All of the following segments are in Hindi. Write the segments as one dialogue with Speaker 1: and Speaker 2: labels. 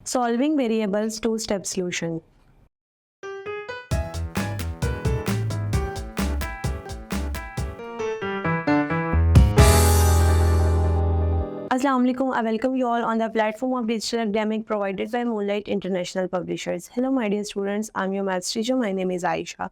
Speaker 1: Solving variables two-step solution. Assalamu alaikum. I welcome you all on the platform of digital academic provided by Moonlight International Publishers. Hello my dear students, I'm your maths teacher. My name is Aisha.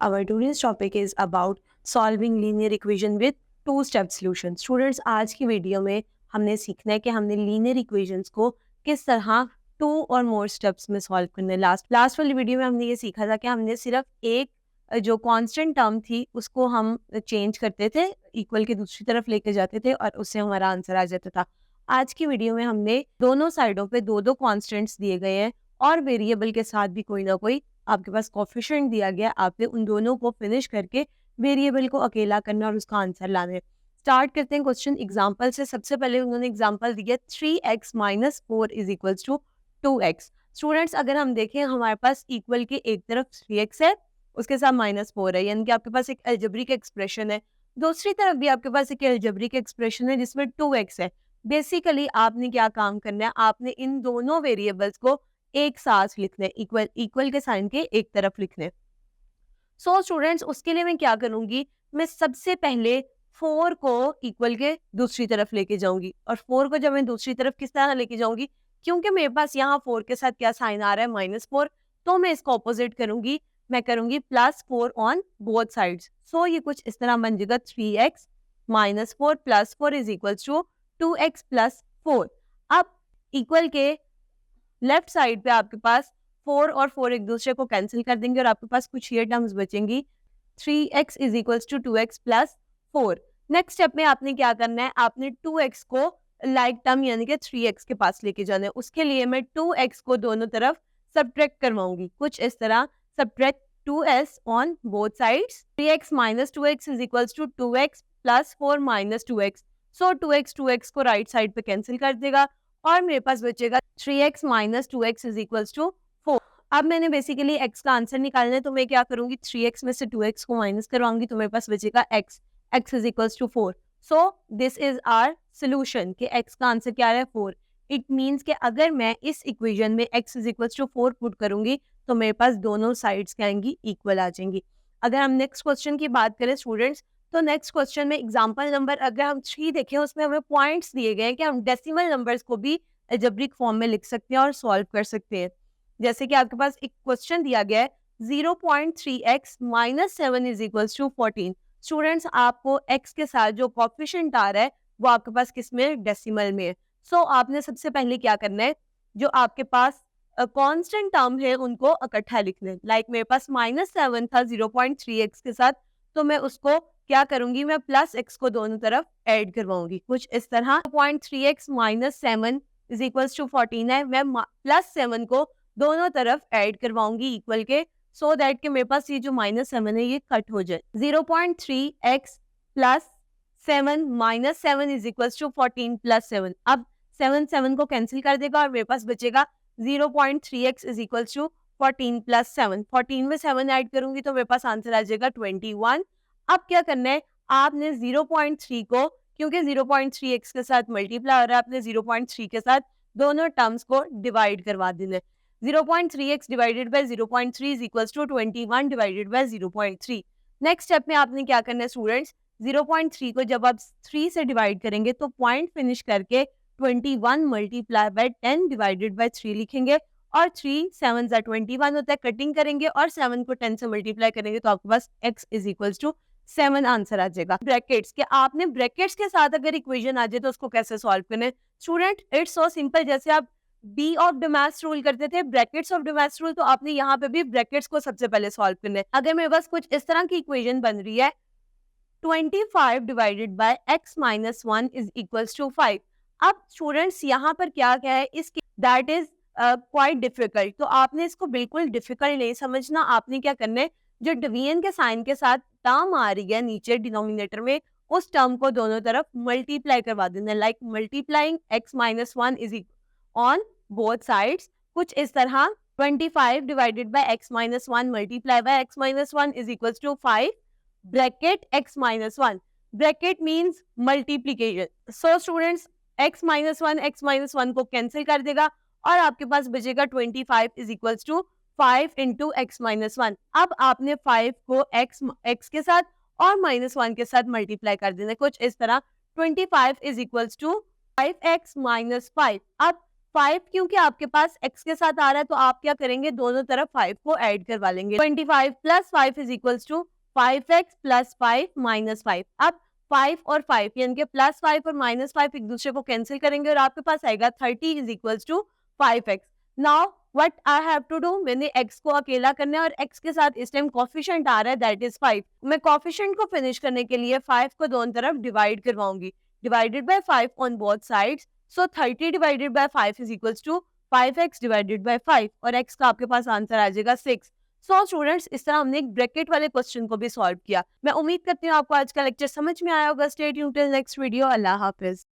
Speaker 1: Our today's topic is about solving linear equation with two-step solution. Students, आज की वीडियो में हमने सीखना है कि हमने linear equations को किस तरह टू और मोर स्टेप्स में सॉल्व करना है. लास्ट वाली वीडियो में हमने ये सीखा था कि हमने सिर्फ एक जो कांस्टेंट टर्म थी उसको हम चेंज करते थे, इक्वल के दूसरी तरफ लेके जाते थे और उससे हमारा आंसर आ जाता था. आज की वीडियो में हमने दोनों साइडों पे दो दो कांस्टेंट्स दिए गए हैं और वेरिएबल के साथ भी कोई ना कोई आपके पास कोफिशिएंट दिया गया. आपने उन दोनों को फिनिश करके वेरिएबल को अकेला करना और उसका आंसर लाना है. स्टार्ट करते हैं क्वेश्चन एग्जांपल से. सबसे पहले उन्होंने एग्जांपल दिया 3x - 4 = 2x. स्टूडेंट्स, अगर हम देखें हमारे पास इक्वल के एक तरफ 3x है, उसके साथ -4 है, यानी कि आपके पास एक अलजेब्रिक एक्सप्रेशन है. दूसरी तरफ भी आपके पास एक अलजेब्रिक एक्सप्रेशन है जिसमें 2x है. बेसिकली आपने क्या काम करना है, आपने इन दोनों वेरिएबल्स को एक साथ लिखना है, इक्वल के साइन के एक तरफ लिखने. सो स्टूडेंट्स, उसके लिए मैं क्या करूंगी, मैं सबसे पहले 4 को इक्वल के दूसरी तरफ लेके जाऊंगी. और 4 को जब मैं दूसरी तरफ किस तरह लेके जाऊंगी, क्योंकि मेरे पास यहाँ 4 के साथ क्या साइन आ रहा है, -4, तो मैं इसको ऑपोजिट करूंगी, मैं करूंगी +4 ऑन बोथ साइड्स. सो ये कुछ इस तरह बन जाएगा 3x - 4 + 4 = 2x + 4. अब इक्वल के लेफ्ट साइड पे आपके पास 4 और 4 एक दूसरे को कैंसिल कर देंगे और आपके पास कुछ ये terms बचेंगी. 3x = 2x + 4. Next step में आपने क्या करना है, आपने 2x को लाइक टर्म यानी कि 3x के पास लेके जाना है. उसके लिए मैं 2x को दोनों तरफ सब्ट्रैक्ट करवाऊंगी, कुछ इस तरह. Subtract 2s on both sides. 3x - 2x = 2x + 4 - 2x. So 2x को राइट साइड पे कैंसिल कर देगा और मेरे पास बचेगा 3x - 2x = 4. अब मैंने बेसिकली x का आंसर निकालना है, तो मैं क्या करूंगी, 3x में से 2x को माइनस करवाऊंगी, तो मेरे पास बचेगा x = 4. So this is our solution कि x का आंसर क्या है, 4. इट मीन्स कि अगर मैं इस इक्वेशन में x = 4 पुट करूंगी तो मेरे पास दोनों साइड्स क्या आएंगी, इक्वल आ जाएंगी. अगर हम नेक्स्ट क्वेश्चन की बात करें स्टूडेंट्स, तो नेक्स्ट क्वेश्चन में एग्जांपल नंबर अगर हम 3 देखें, उसमें हमें पॉइंट्स दिए गए हैं कि हम डेसिमल नंबर्स को भी अलजेब्रिक फॉर्म में लिख सकते हैं और सॉल्व कर सकते हैं. जैसे कि आपके पास एक क्वेश्चन दिया गया है 0.3x - 7 = 14. स्टूडेंट्स, आपको x के साथ जो कोफिशिएंट आ रहा है वो आपके पास किस में, डेसिमल में है. सो आपने सबसे पहले क्या करना है, जो आपके पास कांस्टेंट टर्म है उनको इकट्ठा लिखना है. लाइक मेरे पास -7 था 0.3x के साथ, तो मैं उसको क्या करूंगी, मैं +x को दोनों तरफ ऐड करवाऊंगी, कुछ इस तरह. 0.3x - 7 = 14 है, मैं +7 को दोनों तरफ ऐड करवाऊंगी इक्वल के, सो दैट के मेरे पास ये जो -7 है ये कट हो जाए. 0.3x + 7 - 7 = 14 + 7. अब 7 को कैंसिल कर देगा और मेरे पास बचेगा 0.3x = 14 + 7. 14 में 7 ऐड करूंगी तो मेरे पास आंसर आ जाएगा 21. अब क्या करना है, आपने 0.3 को, क्योंकि 0.3x के साथ मल्टीप्लाई हो रहा है, आपने 0.3 के साथ दोनों टर्म्स को डिवाइड करवा देना है. 0.3x / 0.3 = 21 / 0.3. नेक्स्ट स्टेप में आपने क्या करना है स्टूडेंट्स, 0.3 को जब आप 3 से डिवाइड करेंगे तो पॉइंट फिनिश करके 21 × 10 / 3 लिखेंगे और 3 7 × 21 होता है. कटिंग करेंगे और 7 को 10 से मल्टीप्लाई करेंगे तो आपके पास x = 7 आंसर आ जाएगा. ब्रैकेट्स के आपने ब्रैकेट्स के साथ अगर इक्वेशन आ जाए तो उसको कैसे सॉल्व करना है स्टूडेंट, इट्स सो सिंपल. जैसे आप बी ऑफ डोमेस्टिक रूल करते थे, ब्रैकेट्स ऑफ डोमेस्टिक रूल, तो आपने यहाँ पे भी ब्रैकेट्स को सबसे पहले सॉल्व करना है. अगर मेरे पास कुछ इस तरह की इक्वेशन बन रही है 25 / x - 1 = 5. अब स्टूडेंट्स यहाँ पर क्या क्या है, इसकी दैट इज क्वाइट डिफिकल्ट. तो आपने इसको बिल्कुल डिफिकल्ट नहीं समझना. आपने क्या करना है, जो डिवीजन के साइन के साथ टर्म आ रही है नीचे डिनोमिनेटर में, उस टर्म को दोनों तरफ मल्टीप्लाई करवा देना. Like multiplying x - 1 is on both sides, कुछ इस तरह. 25 / x - 1 × x - 1 = 5 bracket x - 1. Bracket means multiplication. So students, x - 1 को कैंसिल कर देगा और आपके पास बचेगा 25 is equals to 5 into X minus 1। अब आपने 5 को एक्स के साथ और -1 के साथ मल्टीप्लाई कर देना कुछ इस तरह। 25 is equals to 5x minus 5। अब 5 क्योंकि आपके पास x के साथ आ रहा है तो आप क्या करेंगे, दोनों तरफ 5 को ऐड करवा लेंगे। 25 plus 5 is equals to 5x plus 5 minus 5। अब 5 और 5 यानी कि प्लस 5 और माइनस 5 एक दूसरे को कैंसिल करेंगे और आपके पास आएगा 30 is equals to 5x। Now what I have to do, मैंने x को अकेला करना है और x के साथ इस टाइम कोफिशिएंट आ रहा है दैट इज 5। मैं कोफिशिएंट को फिनिश करने के लिए 5 को दोनों तरफ डिवाइड करवाऊंगी। Divided by 5 on both sides, so 30 divided by 5 is equals to 5x divided by 5 और x का आपके पास आंसर आ जाएगा 6। सो स्टूडेंट्स, इस तरह हमने एक ब्रैकेट वाले क्वेश्चन को भी सॉल्व किया। मैं उम्मीद करती हूँ आपको आज का लेक्चर समझ में आया होगा। Stay tuned till next video. अल्लाह हाफिज।